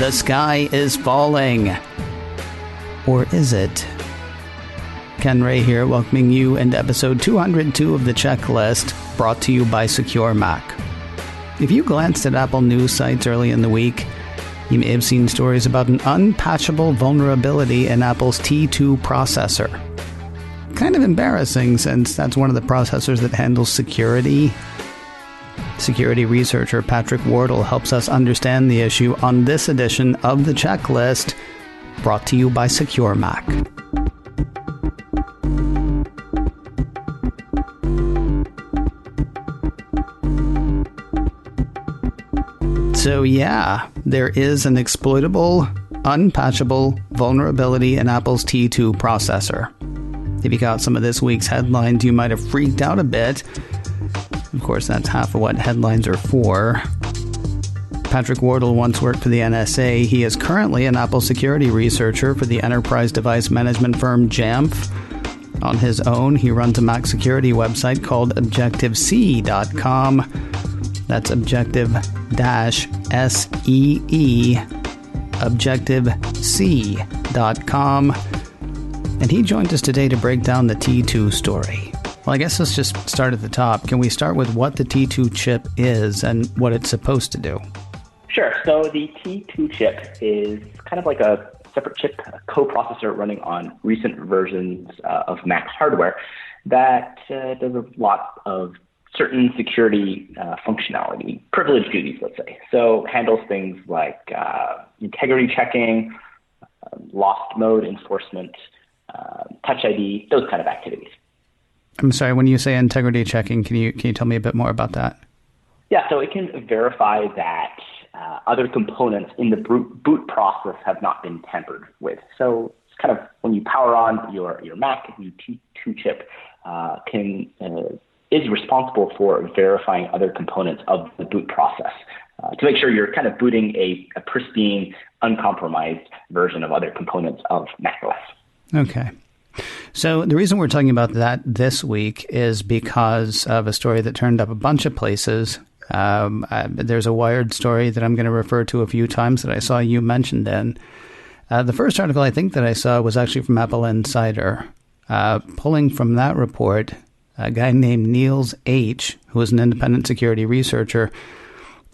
The sky is falling. Or is it? Ken Ray here, welcoming you into episode 202 of The Checklist, brought to you by Secure Mac. If you glanced at Apple news sites early in the week, you may have seen stories about an unpatchable vulnerability in Apple's T2 processor. Kind of embarrassing, since that's one of the processors that handles security. Security researcher Patrick Wardle helps us understand the issue on this edition of The Checklist, brought to you by Secure Mac. So yeah, there is an exploitable, unpatchable vulnerability in Apple's T2 processor. If you got some of this week's headlines, you might have freaked out a bit. Of course, that's half of what headlines are for. Patrick Wardle once worked for the NSA. He is currently an Apple security researcher for the enterprise device management firm Jamf. On his own, he runs a Mac security website called Objective-C.com. That's Objective-SEE, Objective-C.com. And he joined us today to break down the T2 story. Well, I guess let's just start at the top. Can we start with what the T2 chip is and what it's supposed to do? Sure. So the T2 chip is kind of like a separate chip, a coprocessor running on recent versions of Mac hardware that does a lot of certain security functionality, privilege duties, let's say. So handles things like integrity checking, lost mode enforcement, Touch ID, those kind of activities. I'm sorry, when you say integrity checking, can you tell me a bit more about that? Yeah, so it can verify that other components in the boot process have not been tampered with. So it's kind of when you power on your Mac, the T2 chip is responsible for verifying other components of the boot process to make sure you're kind of booting a pristine, uncompromised version of other components of macOS. Okay. So the reason we're talking about that this week is because of a story that turned up a bunch of places. There's a Wired story that I'm going to refer to a few times that I saw you mentioned in. The first article I think that I saw was actually from Apple Insider. Pulling from that report, a guy named Niels H., who is an independent security researcher,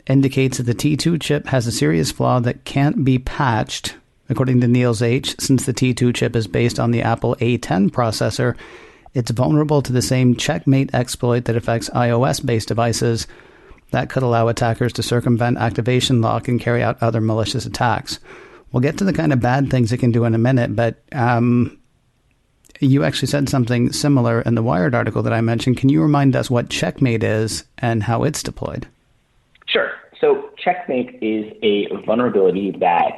indicates that the T2 chip has a serious flaw that can't be patched. According to Niels H., since the T2 chip is based on the Apple A10 processor, it's vulnerable to the same checkmate exploit that affects iOS-based devices that could allow attackers to circumvent activation lock and carry out other malicious attacks. We'll get to the kind of bad things it can do in a minute, but you actually said something similar in the Wired article that I mentioned. Can you remind us what checkmate is and how it's deployed? Sure. So checkmate is a vulnerability that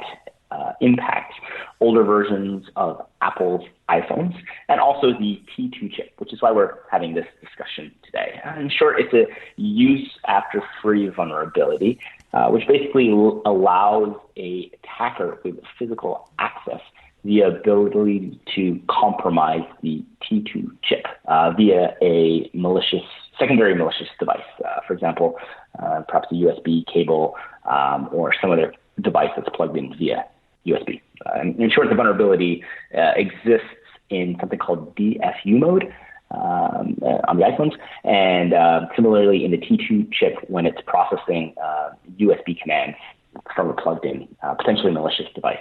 impacts older versions of Apple's iPhones and also the T2 chip, which is why we're having this discussion today. In short, it's a use after free vulnerability, which basically allows a attacker with physical access the ability to compromise the T2 chip via a secondary malicious device. For example, perhaps a USB cable or some other device that's plugged in via USB. In short, the vulnerability exists in something called DFU mode on the iPhones, and similarly in the T2 chip when it's processing USB commands from a plugged-in, potentially malicious device.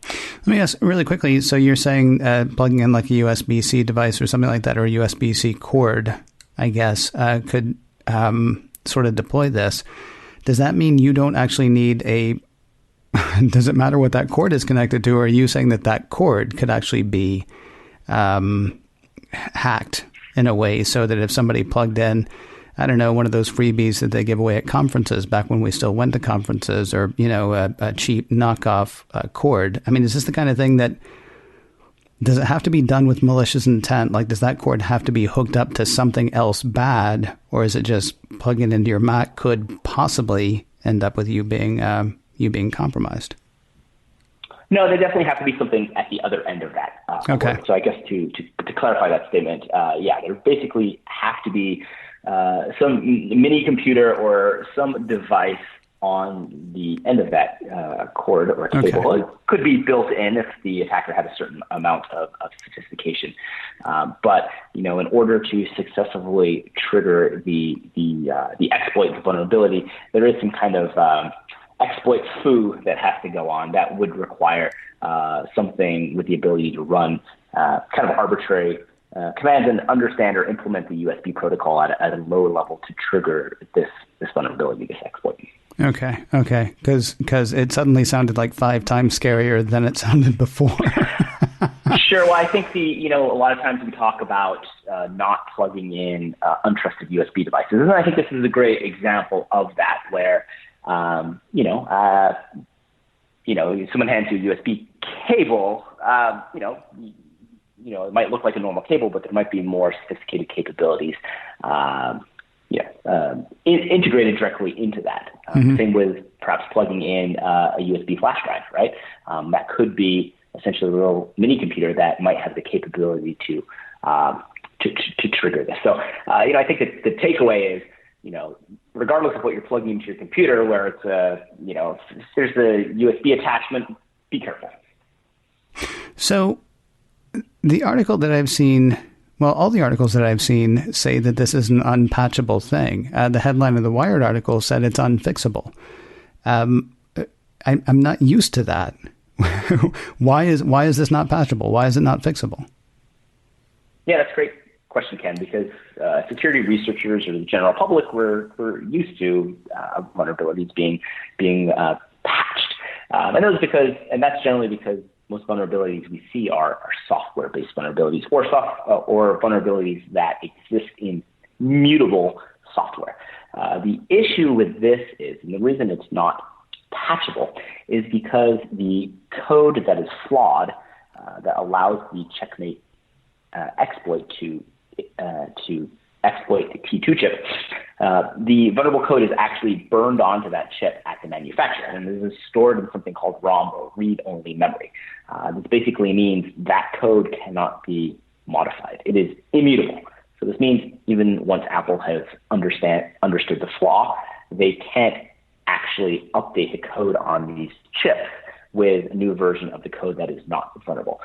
Let me ask really quickly, so you're saying plugging in like a USB-C device or something like that, or a USB-C cord, I guess, could sort of deploy this. Does that mean you don't actually need does it matter what that cord is connected to, or are you saying that cord could actually be hacked in a way so that if somebody plugged in, I don't know, one of those freebies that they give away at conferences back when we still went to conferences, or, a cheap knockoff cord. I mean, is this the kind of thing that, does it have to be done with malicious intent? Like, does that cord have to be hooked up to something else bad, or is it just plugging into your Mac could possibly end up with you being compromised? No, there definitely have to be something at the other end of that. Okay. So I guess to clarify that statement, there basically have to be some mini computer or some device on the end of that cord or cable. Okay. It could be built in if the attacker had a certain amount of sophistication. But in order to successfully trigger the exploit, the vulnerability, there is some kind of exploit foo that has to go on that would require something with the ability to run kind of arbitrary commands and understand or implement the USB protocol at a low level to trigger this vulnerability, this exploit. Okay. Because it suddenly sounded like 5 times scarier than it sounded before. Sure. Well, I think a lot of times we talk about not plugging in untrusted USB devices, and I think this is a great example of that, where someone hands you a USB cable. It might look like a normal cable, but there might be more sophisticated capabilities. Integrated directly into that. Same with perhaps plugging in a USB flash drive, right? That could be essentially a little mini computer that might have the capability to trigger this. So, I think that the takeaway is, regardless of what you're plugging into your computer, where it's if there's a USB attachment, be careful. So, the article that I've seen. Well, all the articles that I've seen say that this is an unpatchable thing. The headline of the Wired article said it's unfixable. I'm not used to that. Why is this not patchable? Why is it not fixable? Yeah, that's a great question, Ken, because security researchers or the general public were used to vulnerabilities being patched. And that's generally because most vulnerabilities we see are software-based vulnerabilities or vulnerabilities that exist in mutable software. The issue with this is, and the reason it's not patchable, is because the code that is flawed that allows the checkmate exploit to exploit the T2 chip, the vulnerable code is actually burned onto that chip at the manufacturer, and this is stored in something called ROM, or read-only memory. This basically means that code cannot be modified. It is immutable. So this means even once Apple has understood the flaw, they can't actually update the code on these chips with a new version of the code that is not vulnerable.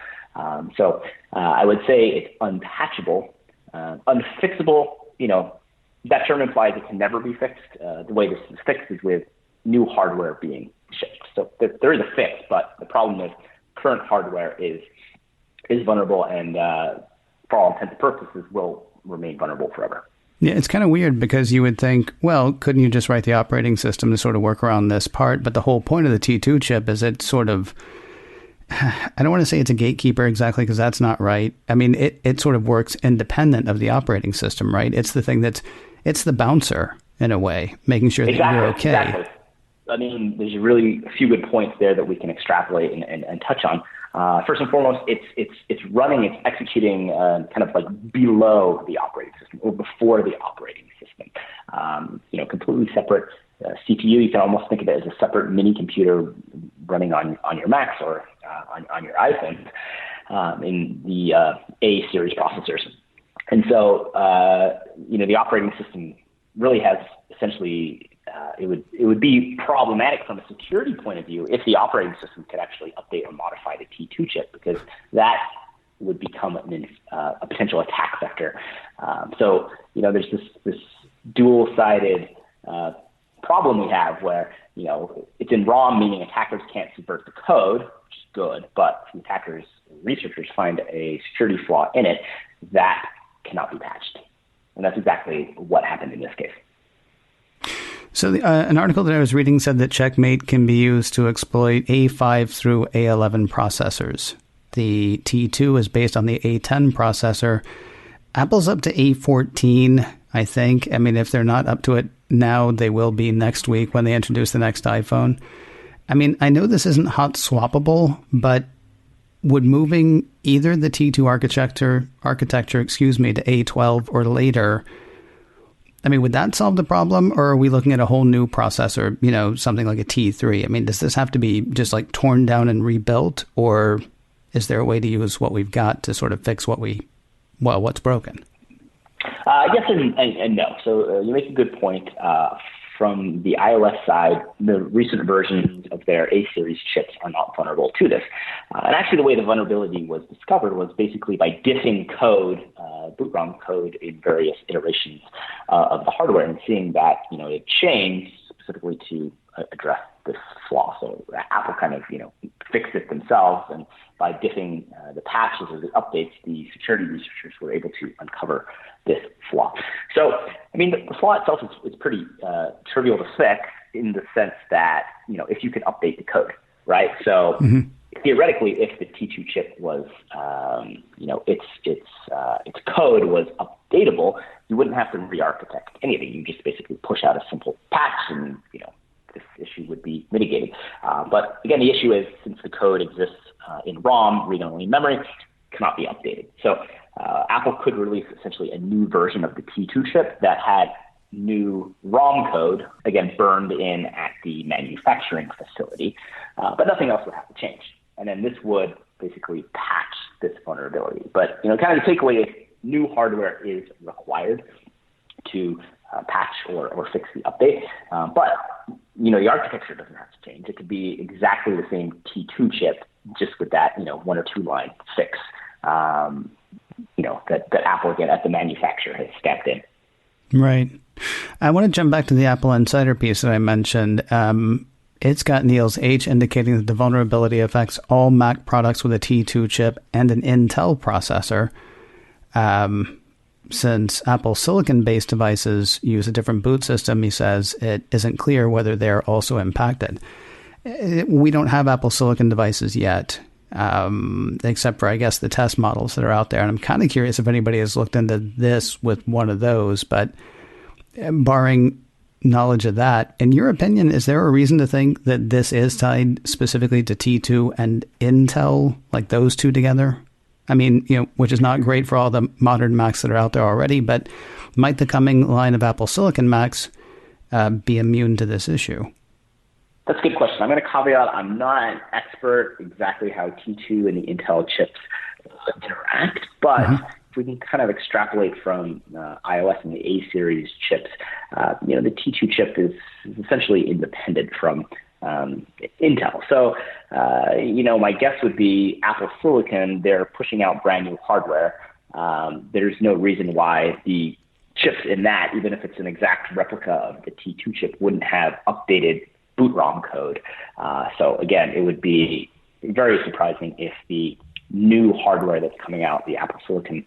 So I would say it's unpatchable. Unfixable, that term implies it can never be fixed. The way this is fixed is with new hardware being shipped. So there is a fix, but the problem is current hardware is vulnerable and for all intents and purposes will remain vulnerable forever. Yeah, it's kind of weird because you would think, well, couldn't you just write the operating system to sort of work around this part? But the whole point of the T2 chip is it sort of, I don't want to say it's a gatekeeper exactly because that's not right. I mean, it sort of works independent of the operating system, right? It's the thing it's the bouncer in a way, making sure that you're okay. Exactly. I mean, there's really a few good points there that we can extrapolate and touch on. First and foremost, it's executing kind of like below the operating system or before the operating system. Completely separate CPU. You can almost think of it as a separate mini computer running on your Macs or on your iPhone in the A series processors. And so, the operating system really has essentially, it would be problematic from a security point of view if the operating system could actually update or modify the T2 chip, because that would become a potential attack vector. So, there's this dual-sided problem we have where, it's in ROM, meaning attackers can't subvert the code, which is good, but if researchers find a security flaw in it, that cannot be patched. And that's exactly what happened in this case. So an article that I was reading said that Checkmate can be used to exploit A5 through A11 processors. The T2 is based on the A10 processor. Apple's up to A14, I think. I mean, if they're not up to it now, they will be next week when they introduce the next iPhone. I mean, I know this isn't hot swappable, but would moving either the T2 architecture, to A12 or later, I mean, would that solve the problem, or are we looking at a whole new processor, something like a T3? I mean, does this have to be just like torn down and rebuilt, or is there a way to use what we've got to sort of fix what's broken? Yes and no. So you make a good point. from the iOS side, the recent versions of their A series chips are not vulnerable to this. And actually, the way the vulnerability was discovered was basically by diffing code, boot ROM code in various iterations of the hardware, and seeing that it changed specifically to address this flaw. So Apple kind of fixed it themselves, and by diffing the patches or the updates, the security researchers were able to uncover this flaw. So, I mean, the flaw itself is pretty trivial to fix in the sense that, if you can update the code, right? So theoretically, if the T2 chip was, its code was updatable, you wouldn't have to re-architect anything. You just basically push out a simple patch and, this issue would be mitigated. But again, the issue is, since the code exists in ROM, read-only memory, cannot be updated. So Apple could release essentially a new version of the T2 chip that had new ROM code, again, burned in at the manufacturing facility, but nothing else would have to change. And then this would basically patch this vulnerability. But, kind of the takeaway is new hardware is required to patch or fix the update. But, the architecture doesn't have to change. It could be exactly the same T2 chip, just with that, 1 or 2 line fix, that Apple, again, at the manufacturer, has stepped in. Right. I want to jump back to the Apple Insider piece that I mentioned. It's got Niels H indicating that the vulnerability affects all Mac products with a T2 chip and an Intel processor. Since Apple Silicon-based devices use a different boot system, he says it isn't clear whether they're also impacted. We don't have Apple Silicon devices yet, except for, I guess, the test models that are out there. And I'm kind of curious if anybody has looked into this with one of those. But barring knowledge of that, in your opinion, is there a reason to think that this is tied specifically to T2 and Intel, like those two together? I mean, which is not great for all the modern Macs that are out there already, but might the coming line of Apple Silicon Macs be immune to this issue? That's a good question. I'm going to caveat, I'm not an expert exactly how T2 and the Intel chips interact, but if we can kind of extrapolate from iOS and the A series chips, the T2 chip is essentially independent from Intel. So, my guess would be Apple Silicon, they're pushing out brand new hardware. There's no reason why the chips in that, even if it's an exact replica of the T2 chip, wouldn't have updated boot ROM code. So again, it would be very surprising if the new hardware that's coming out, the Apple Silicon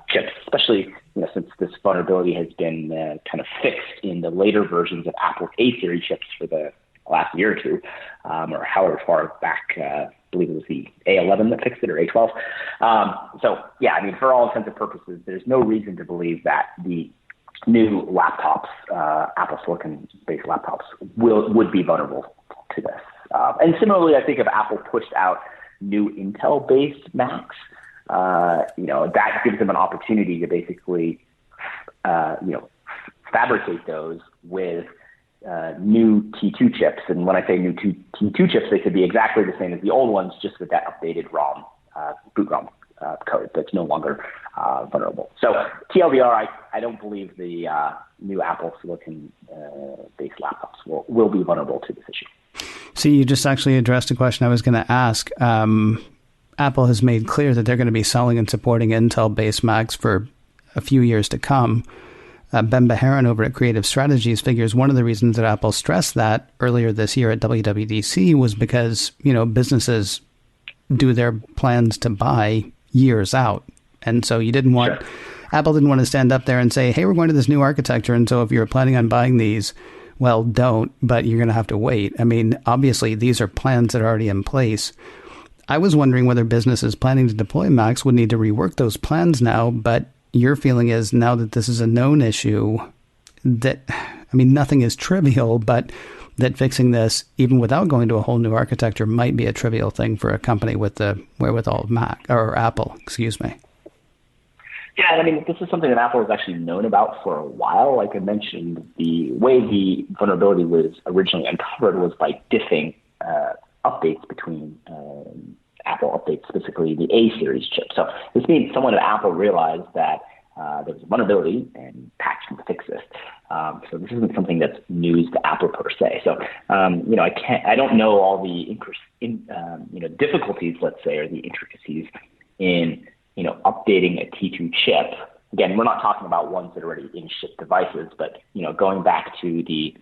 chips, especially since this vulnerability has been kind of fixed in the later versions of Apple's A series chips for the last year or two, or however far back, I believe it was the A11 that fixed it, or A12. So yeah, I mean, for all intents and purposes, there's no reason to believe that the new laptops, Apple Silicon-based laptops, would be vulnerable to this. And similarly, I think if Apple pushed out new Intel-based Macs, that gives them an opportunity to basically, fabricate those with new T2 chips. And when I say new T2 chips, they could be exactly the same as the old ones, just with that updated ROM, boot ROM code that's no longer vulnerable. So TLDR, I don't believe the new Apple Silicon-based laptops will be vulnerable to this issue. See, you just actually addressed a question I was going to ask. Apple has made clear that they're going to be selling and supporting Intel-based Macs for a few years to come. Ben Beharon over at Creative Strategies figures one of the reasons that Apple stressed that earlier this year at WWDC was because, businesses do their plans to buy years out. And so Apple didn't want to stand up there and say, hey, we're going to this new architecture. And so if you're planning on buying these, well, don't, but you're going to have to wait. I mean, obviously, these are plans that are already in place. I was wondering whether businesses planning to deploy Macs would need to rework those plans now, but your feeling is now that this is a known issue, that, I mean, nothing is trivial, but that fixing this, even without going to a whole new architecture, might be a trivial thing for a company with the wherewithal of Apple, excuse me. Yeah, I mean, this is something that Apple has actually known about for a while. Like I mentioned, the way the vulnerability was originally uncovered was by diffing updates between Apple updates, specifically the A series chip. So this means someone at Apple realized that there was a vulnerability and patched to fix this. So this isn't something that's news to Apple per se. So, I don't know all the difficulties, let's say, or the intricacies in, updating a T2 chip. Again, we're not talking about ones that are already in shipped devices, but, going back to the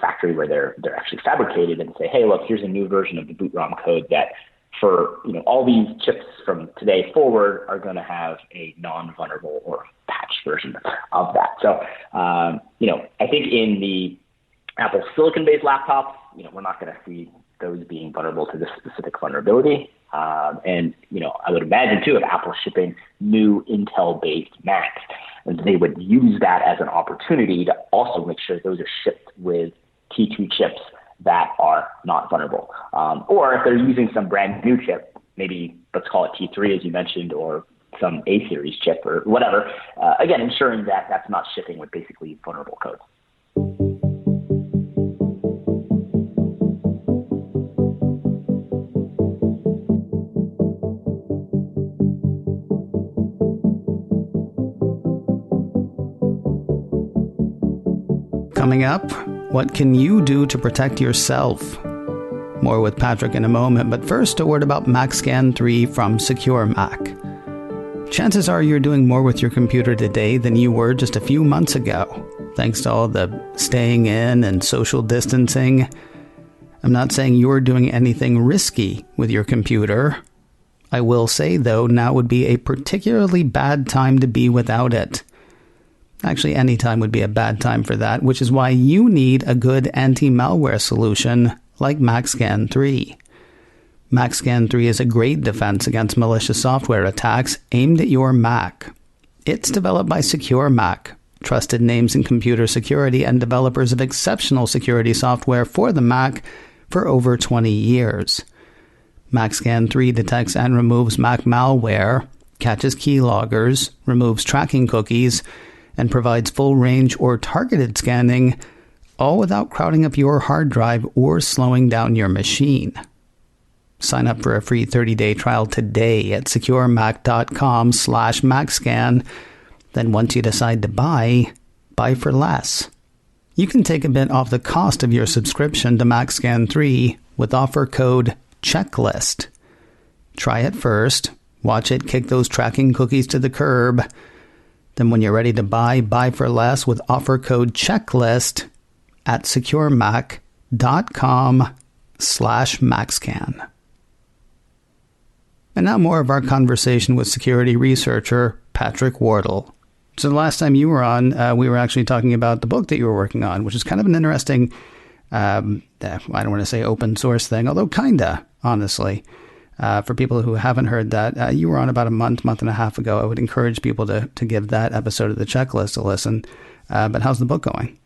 factory where they're actually fabricated and say, hey, look, here's a new version of the boot ROM code that for, all these chips from today forward are going to have a non-vulnerable or patched version of that. So, I think in the Apple silicon-based laptops, we're not going to see those being vulnerable to this specific vulnerability. And I would imagine too, if Apple's shipping new Intel-based Macs, they would use that as an opportunity to also make sure those are shipped with T2 chips that are not vulnerable. Or if they're using some brand new chip, maybe let's call it T3 as you mentioned, or some A-series chip or whatever, again, ensuring that that's not shipping with basically vulnerable code. Coming up, what can you do to protect yourself? More with Patrick in a moment, but first a word about MacScan 3 from Secure Mac. Chances are you're doing more with your computer today than you were just a few months ago, thanks to all the staying in and social distancing. I'm not saying you're doing anything risky with your computer. I will say, though, now would be a particularly bad time to be without it. Actually, any time would be a bad time for that, which is why you need a good anti-malware solution like MacScan 3. MacScan 3 is a great defense against malicious software attacks aimed at your Mac. It's developed by Secure Mac, trusted names in computer security and developers of exceptional security software for the Mac for over 20 years. MacScan 3 detects and removes Mac malware, catches keyloggers, removes tracking cookies, and provides full range or targeted scanning, all without crowding up your hard drive or slowing down your machine. Sign up for a free 30-day trial today at securemac.com/MacScan. Then once you decide to buy for less. You can take a bit off the cost of your subscription to MacScan 3 with offer code CHECKLIST. Try it first, watch it kick those tracking cookies to the curb. Then when you're ready to buy for less with offer code CHECKLIST at securemac.com/MacScan. And now more of our conversation with security researcher Patrick Wardle. So the last time you were on, we were actually talking about the book that you were working on, which is kind of an interesting, I don't want to say open source thing, although kinda, honestly. For people who haven't heard that, you were on about a month and a half ago. I would encourage people to give that episode of the Checklist a listen. But how's the book going?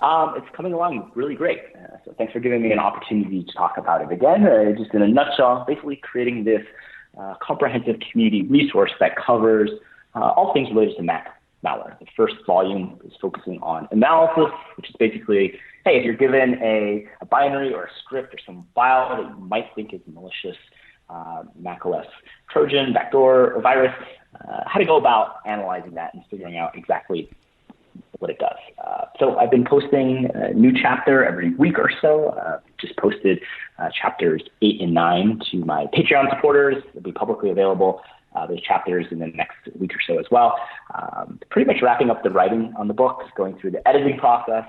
It's coming along really great. So thanks for giving me an opportunity to talk about it again. Just in a nutshell, basically creating this comprehensive community resource that covers all things related to Mac malware. The first volume is focusing on analysis, which is basically, hey, if you're given a binary or a script or some file that you might think is malicious, macOS Trojan, backdoor, or virus, how to go about analyzing that and figuring out exactly what it does. So I've been posting a new chapter every week or so. Just posted chapters 8 and 9 to my Patreon supporters. They'll be publicly available, those chapters, in the next week or so as well. Pretty much wrapping up the writing on the book, going through the editing process.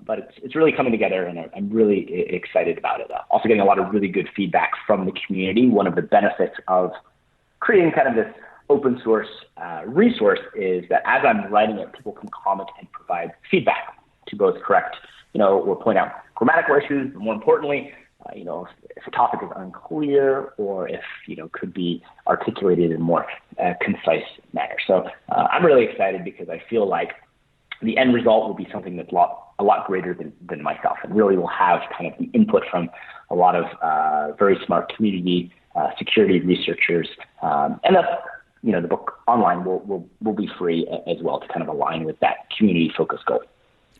But it's really coming together, and I'm really excited about it. Also getting a lot of really good feedback from the community. One of the benefits of creating kind of this open source resource is that as I'm writing it, people can comment and provide feedback to both correct, or point out grammatical issues, but more importantly, if a topic is unclear or if, could be articulated in a more concise manner. So I'm really excited because I feel like the end result will be something that's a lot greater than myself, and really will have kind of the input from a lot of very smart community security researchers. And that's, the book online will be free as well to kind of align with that community focus goal.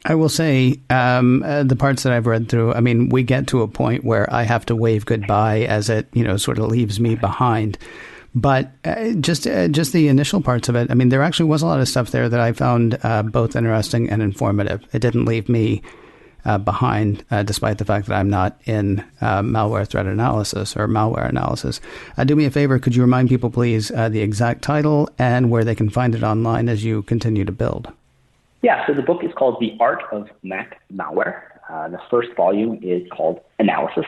I will say the parts that I've read through, we get to a point where I have to wave goodbye as it, sort of leaves me behind. But just the initial parts of it, I mean, there actually was a lot of stuff there that I found both interesting and informative. It didn't leave me behind, despite the fact that I'm not in malware threat analysis or malware analysis. Do me a favor, could you remind people, please, the exact title and where they can find it online as you continue to build? Yeah, so the book is called The Art of Mac Malware. The first volume is called Analysis.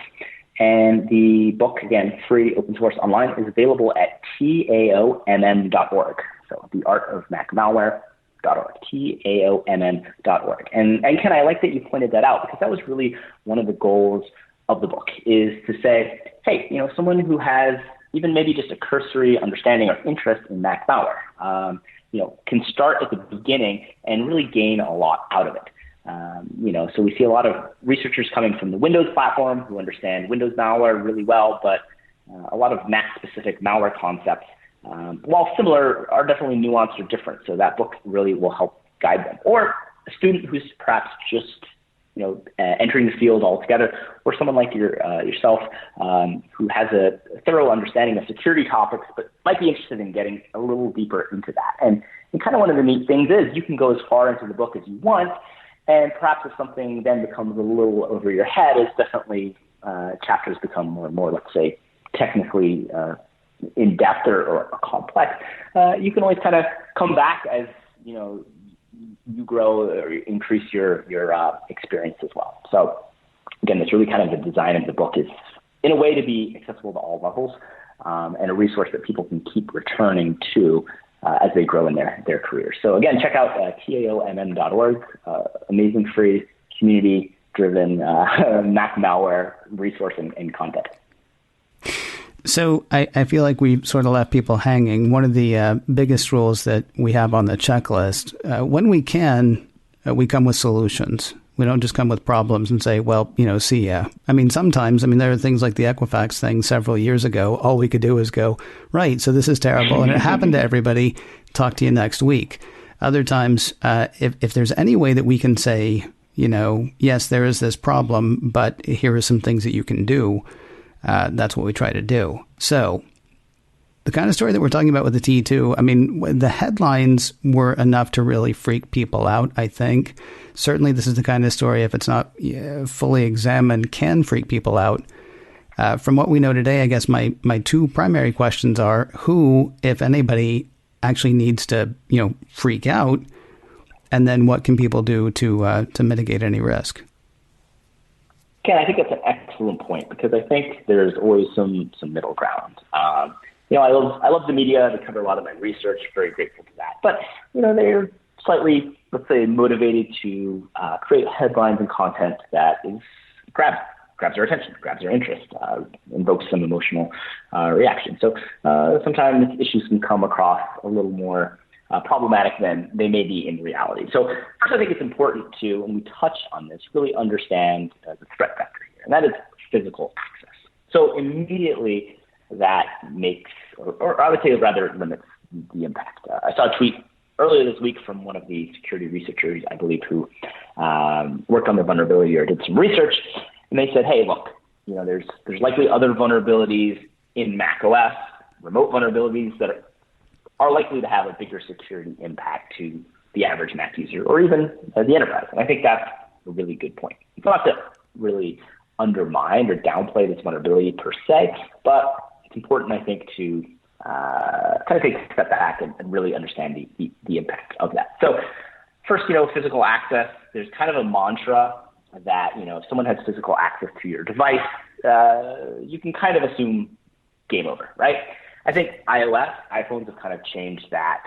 And the book, again, free, open source online, is available at taomm.org. So The Art of Mac Malware. taomm.org. And Ken, I like that you pointed that out, because that was really one of the goals of the book, is to say, hey, someone who has even maybe just a cursory understanding or interest in Mac malware, can start at the beginning and really gain a lot out of it. So we see a lot of researchers coming from the Windows platform who understand Windows malware really well, but a lot of Mac-specific malware concepts, while similar, are definitely nuanced or different. So that book really will help guide them. Or a student who's perhaps just entering the field altogether, or someone like yourself who has a thorough understanding of security topics, but might be interested in getting a little deeper into that. And kind of one of the neat things is you can go as far into the book as you want, and perhaps if something then becomes a little over your head, as definitely chapters become more and more, let's say, technically in-depth or complex, you can always kind of come back as, you grow or increase your experience as well. So again, it's really kind of the design of the book is in a way to be accessible to all levels, and a resource that people can keep returning to as they grow in their careers. So again, check out taomm.org, amazing free community-driven Mac malware resource and content. So I feel like we sort of left people hanging. One of the biggest rules that we have on the checklist, when we can, we come with solutions. We don't just come with problems and say, well, see ya. I mean, sometimes, there are things like the Equifax thing several years ago. All we could do is go, right, so this is terrible. And it happened to everybody. Talk to you next week. Other times, if there's any way that we can say, yes, there is this problem, but here are some things that you can do. That's what we try to do. So the kind of story that we're talking about with the T2, the headlines were enough to really freak people out, I think. Certainly this is the kind of story, if it's not fully examined, can freak people out. From what we know today, I guess my two primary questions are who, if anybody, actually needs to, freak out, and then what can people do to mitigate any risk? Ken, I think that's an excellent point, because I think there's always some middle ground. I love the media. They cover a lot of my research. Very grateful to that. But they're slightly, let's say, motivated to create headlines and content that is grabs their attention, grabs their interest, invokes some emotional reaction. So sometimes issues can come across a little more problematic than they may be in reality. So first, I think it's important to, when we touch on this, really understand the threat vector here, and that is physical access. So immediately that makes, or I would say rather limits the impact. I saw a tweet earlier this week from one of the security researchers, I believe, who worked on the vulnerability or did some research, and they said, hey, look, there's likely other vulnerabilities in Mac OS, remote vulnerabilities that are likely to have a bigger security impact to the average Mac user or even the enterprise. And I think that's a really good point. It's not to really undermine or downplay this vulnerability per se, but it's important, I think, to kind of take a step back and really understand the impact of that. So first, physical access, there's kind of a mantra that, if someone has physical access to your device, you can kind of assume game over, right? I think iPhones have kind of changed that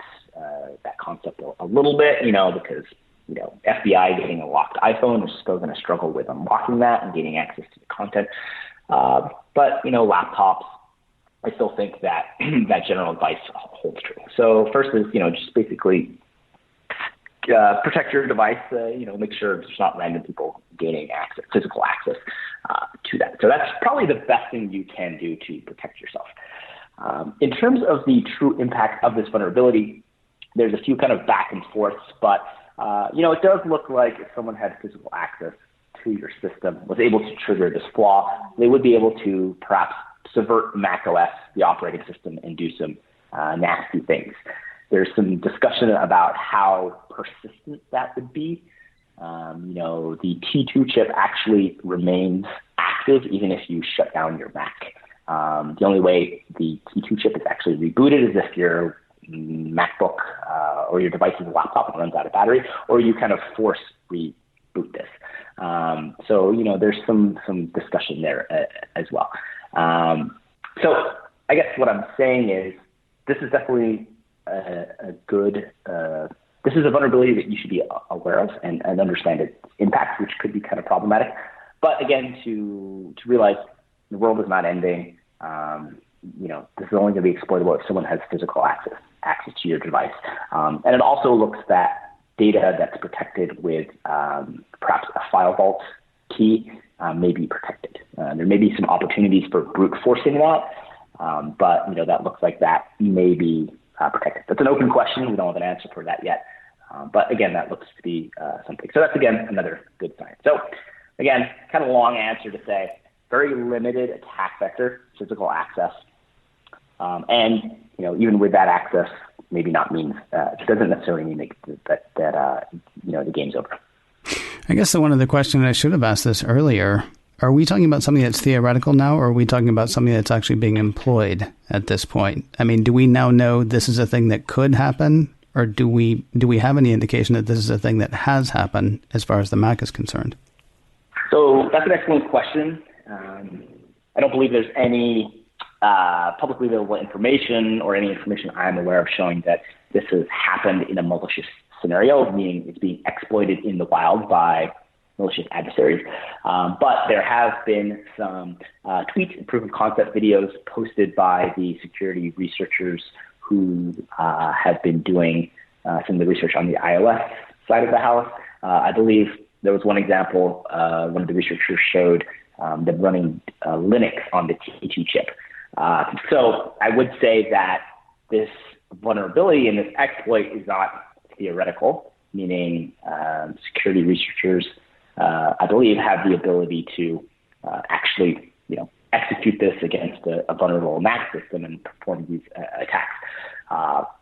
concept a little bit, because, FBI getting a locked iPhone is still going to struggle with unlocking that and getting access to the content. But, laptops, I still think that that general advice holds true. So first is, just basically protect your device, make sure there's not random people gaining physical access to that. So that's probably the best thing you can do to protect yourself. In terms of the true impact of this vulnerability, there's a few kind of back and forths, but it does look like if someone had physical access to your system, was able to trigger this flaw, they would be able to perhaps subvert Mac OS, the operating system, and do some nasty things. There's some discussion about how persistent that would be. The T2 chip actually remains active even if you shut down your Mac. The only way the T2 chip is actually rebooted is if your MacBook or your device is a laptop and runs out of battery, or you kind of force reboot this. There's some discussion there as well. So I guess what I'm saying is this is definitely this is a vulnerability that you should be aware of and understand its impact, which could be kind of problematic. But again, to realize the world is not ending. This is only going to be exploitable if someone has physical access to your device. And it also looks that data that's protected with perhaps a file vault key may be protected. There may be some opportunities for brute forcing that, but that looks like that may be protected. That's an open question. We don't have an answer for that yet. But again, that looks to be something. So that's, again, another good sign. So again, kind of long answer to say, very limited attack vector, physical access. And even with that access, maybe not means, it doesn't necessarily mean that the game's over. I guess one of the questions I should have asked this earlier, are we talking about something that's theoretical now, or are we talking about something that's actually being employed at this point? I mean, do we now know this is a thing that could happen, or do we have any indication that this is a thing that has happened as far as the Mac is concerned? So that's an excellent question. I don't believe there's any publicly available information or any information I'm aware of showing that this has happened in a malicious scenario, meaning it's being exploited in the wild by malicious adversaries. But there have been some tweets and proof of concept videos posted by the security researchers who have been doing some of the research on the iOS side of the house. I believe there was one example, one of the researchers showed them running Linux on the T2 chip. So I would say that this vulnerability and this exploit is not theoretical, meaning security researchers, I believe, have the ability to actually, execute this against a vulnerable Mac system and perform these attacks.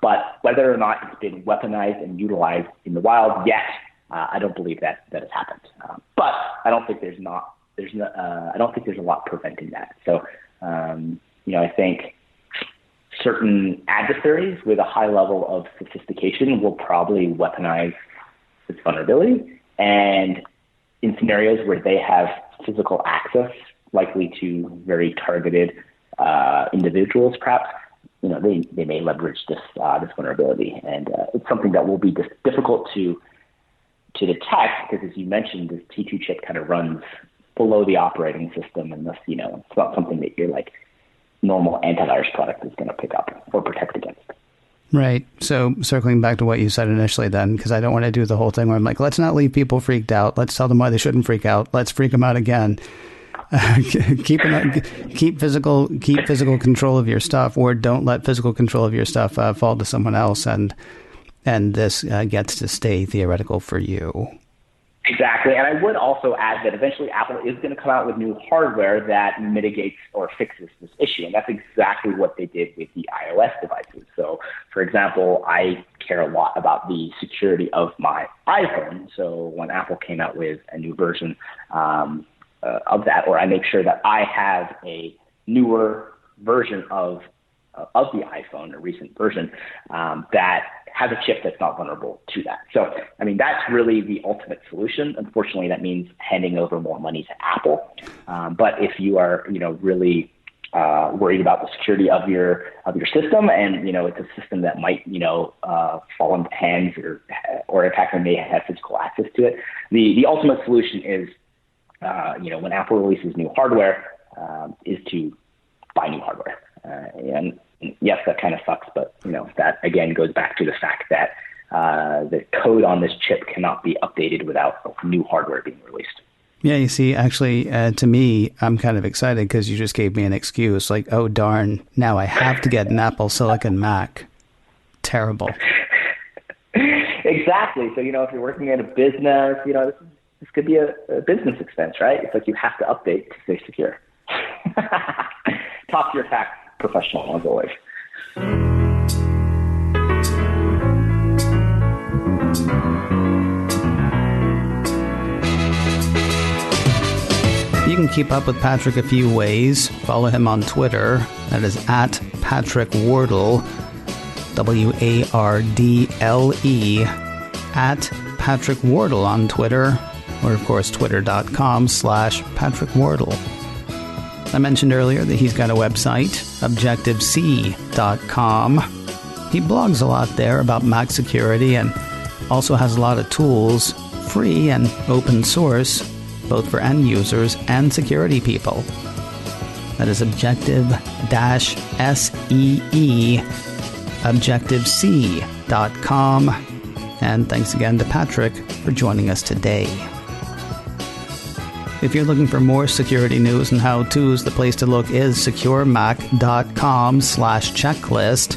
But whether or not it's been weaponized and utilized in the wild yet, I don't believe that has happened. But I don't think there's a lot preventing that. So, I think certain adversaries with a high level of sophistication will probably weaponize this vulnerability. And in scenarios where they have physical access, likely to very targeted individuals, perhaps, they may leverage this vulnerability. And it's something that will be difficult to detect because, as you mentioned, this T2 chip kind of runs below the operating system, and thus, it's not something that your normal antivirus product is going to pick up or protect against. Right. So circling back to what you said initially then, because I don't want to do the whole thing where I'm like, let's not leave people freaked out. Let's tell them why they shouldn't freak out. Let's freak them out again. Keep physical control of your stuff, or don't let physical control of your stuff fall to someone else. And this gets to stay theoretical for you. Exactly. And I would also add that eventually Apple is going to come out with new hardware that mitigates or fixes this issue. And that's exactly what they did with the iOS devices. So, for example, I care a lot about the security of my iPhone. So when Apple came out with a new version of that, or I make sure that I have a newer version of the iPhone, a recent version, that has a chip that's not vulnerable to that. So, that's really the ultimate solution. Unfortunately, that means handing over more money to Apple. But if you are, really worried about the security of your system, and it's a system that might, fall into hands or attacker may have physical access to it, the ultimate solution is, when Apple releases new hardware, is to buy new hardware. And yes, that kind of sucks, but that again goes back to the fact that the code on this chip cannot be updated without new hardware being released. Yeah, you see, actually, to me, I'm kind of excited because you just gave me an excuse. Like, oh darn, now I have to get an Apple Silicon Mac. Terrible. Exactly. So if you're working at a business, this could be a business expense, right? It's like you have to update to stay secure. top tier tax professional as always. You can keep up with Patrick a few ways. Follow him on Twitter. That is at Patrick Wardle, Wardle, at Patrick Wardle on Twitter, or of course twitter.com/Patrick Wardle. I mentioned earlier that he's got a website, objectivec.com. He blogs a lot there about Mac security and also has a lot of tools, free and open source, both for end users and security people. That is objective-see, objectivec.com. And thanks again to Patrick for joining us today. If you're looking for more security news and how-tos, the place to look is securemac.com/checklist.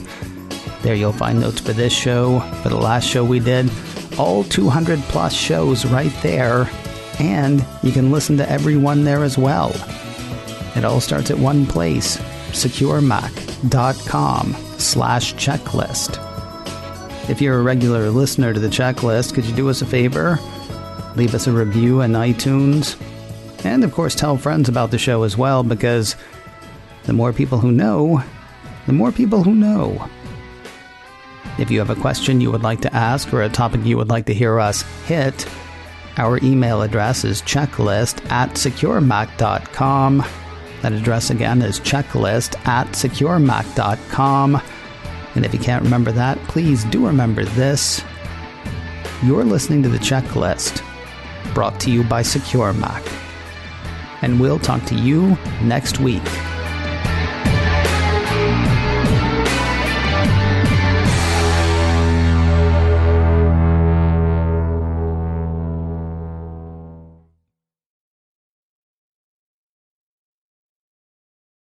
There you'll find notes for this show, for the last show we did, all 200 plus shows right there. And you can listen to every one there as well. It all starts at one place, securemac.com/checklist. If you're a regular listener to the checklist, could you do us a favor? Leave us a review in iTunes. And of course, tell friends about the show as well, because the more people who know, the more people who know. If you have a question you would like to ask or a topic you would like to hear us hit, our email address is checklist@securemac.com. That address again is checklist@securemac.com. And if you can't remember that, please do remember this. You're listening to The Checklist, brought to you by Secure Mac. And we'll talk to you next week.